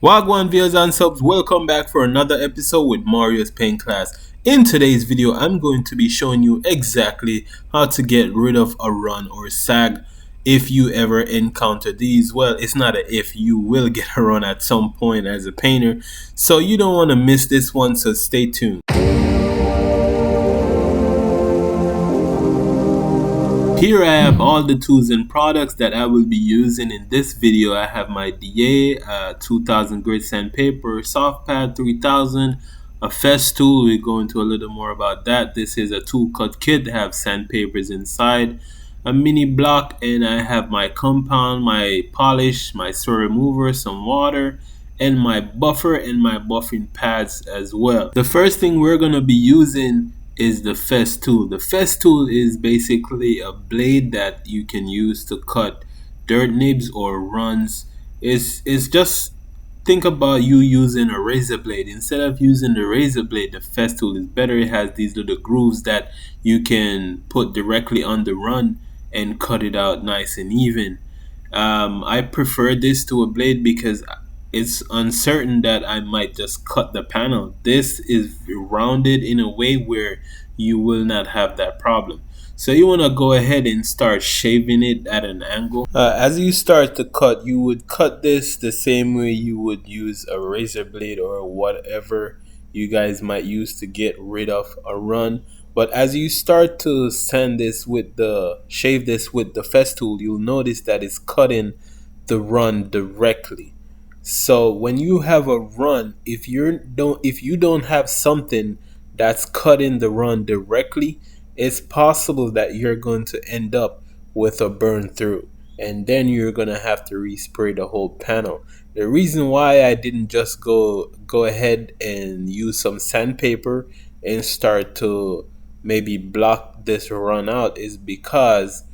Wagwan viewers and subs, welcome back for another episode with Mario's Paint Class. In today's video, I'm going to be showing you exactly how to get rid of a run or sag if you ever encounter these. Well, it's not a if, you will get a run at some point as a painter, so you don't want to miss this one, so stay tuned. Here I have all the tools and products that I will be using in this video. I have my DA, 2000 grit sandpaper, soft pad 3000, a Festool. We'll go into a little more about that. This is a tool cut kit that have sandpapers inside, a mini block, and I have my compound, my polish, my soil remover, some water, and my buffer and my buffing pads as well. The first thing we're going to be using is the Festool. The Festool is basically a blade that you can use to cut dirt nibs or runs. It's just, think about you using a razor blade. Instead of using the razor blade, the Festool is better. It has these little grooves that you can put directly on the run and cut it out nice and even. I prefer this to a blade because it's uncertain that I might just cut the panel. This is rounded in a way where you will not have that problem. So you want to go ahead and start shaving it at an angle. As you start to cut, you would cut this the same way you would use a razor blade or whatever you guys might use to get rid of a run. But as you start to shave this with the Festool, you'll notice that it's cutting the run directly. So when you have a run, if you don't have something that's cutting the run directly, it's possible that you're going to end up with a burn through, and then you're going to have to respray the whole panel. The reason why I didn't just go ahead and use some sandpaper and start to maybe block this run out is because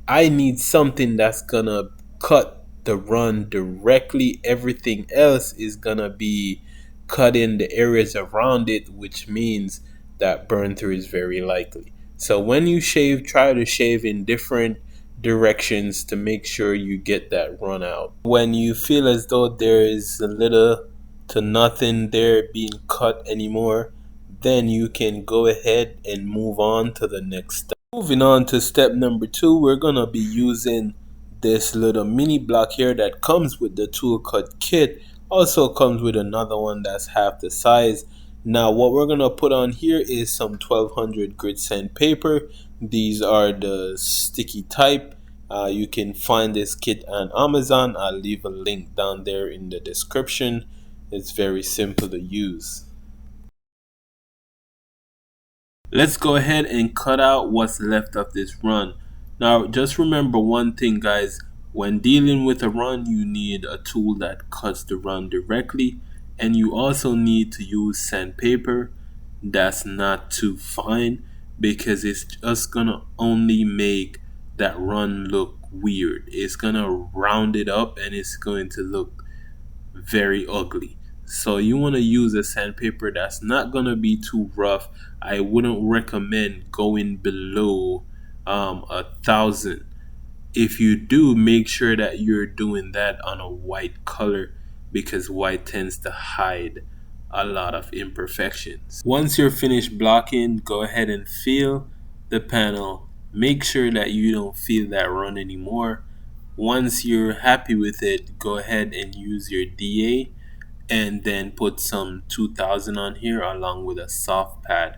I need something that's going to cut the run directly. Everything else is gonna be cut in the areas around it, which means that burn through is very likely. So when you shave, try to shave in different directions to make sure you get that run out. When you feel as though there is a little to nothing there being cut anymore, then you can go ahead and move on to the next step. Moving on to step number 2, we're gonna be using this little mini block here that comes with the tool cut kit. Also comes with another one that's half the size. Now what we're gonna put on here is some 1200 grit sandpaper. These are the sticky type. You can find this kit on Amazon. I'll leave a link down there in the description. It's very simple to use. Let's go ahead and cut out what's left of this run. Now just remember one thing, guys. When dealing with a run, you need a tool that cuts the run directly, and you also need to use sandpaper that's not too fine, because it's just gonna only make that run look weird. It's gonna round it up and it's going to look very ugly. So you want to use a sandpaper that's not gonna be too rough. I wouldn't recommend going below 1000. If you do, make sure that you're doing that on a white color, because white tends to hide a lot of imperfections. Once you're finished blocking, go ahead and feel the panel. Make sure that you don't feel that run anymore. Once you're happy with it, go ahead and use your DA and then put some 2000 on here along with a soft pad.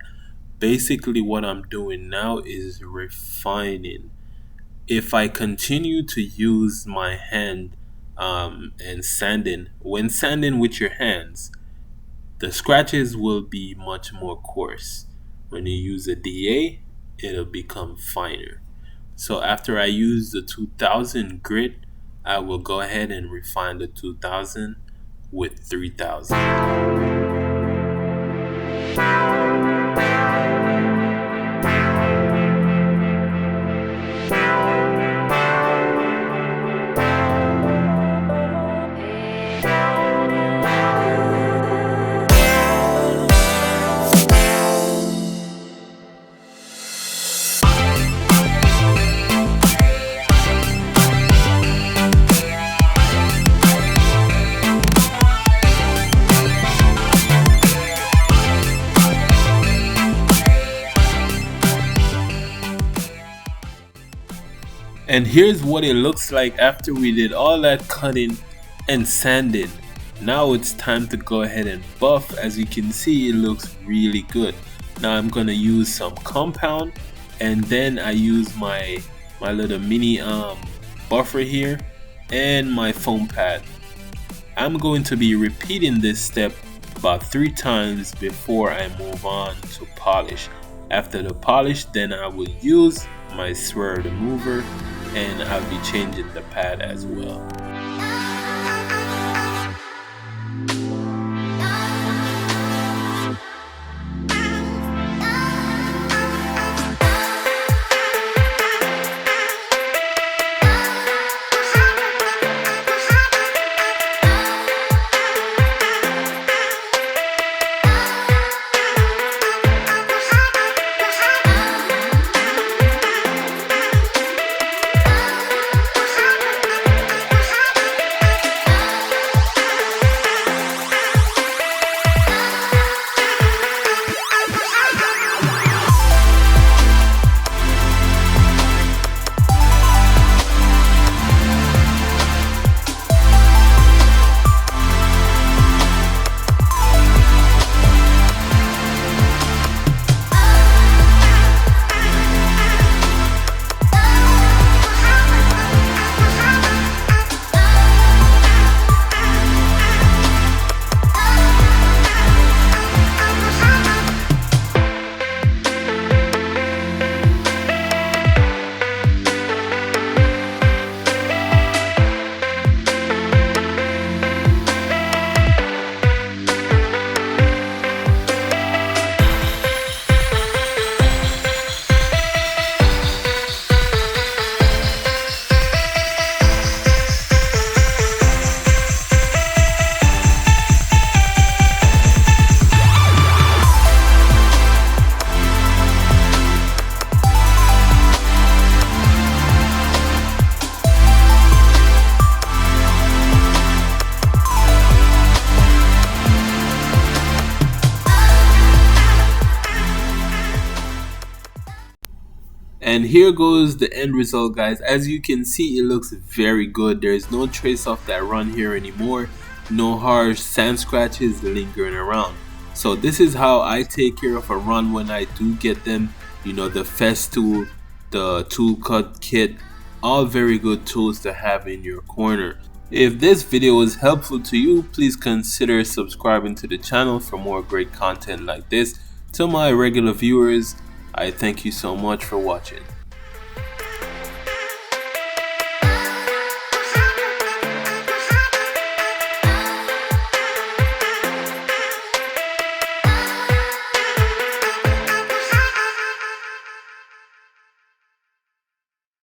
Basically what I'm doing now is refining. If I continue to use my hand and sanding, when sanding with your hands, the scratches will be much more coarse. When you use a DA, it'll become finer. So after I use the 2000 grit, I will go ahead and refine the 2000 with 3000. And here's what it looks like after we did all that cutting and sanding. Now it's time to go ahead and buff. As you can see, it looks really good. Now I'm gonna use some compound, and then I use my little mini buffer here and my foam pad. I'm going to be repeating this step about 3 times before I move on to polish. After the polish, then I will use my swirl remover, and I'll be changing the pad as well. And here goes the end result, guys. As you can see, it looks very good. There's no trace of that run here anymore. No harsh sand scratches lingering around. So this is how I take care of a run when I do get them. You know, the Festool, the tool cut kit, all very good tools to have in your corner. If this video was helpful to you, please consider subscribing to the channel for more great content like this. To my regular viewers, I thank you so much for watching.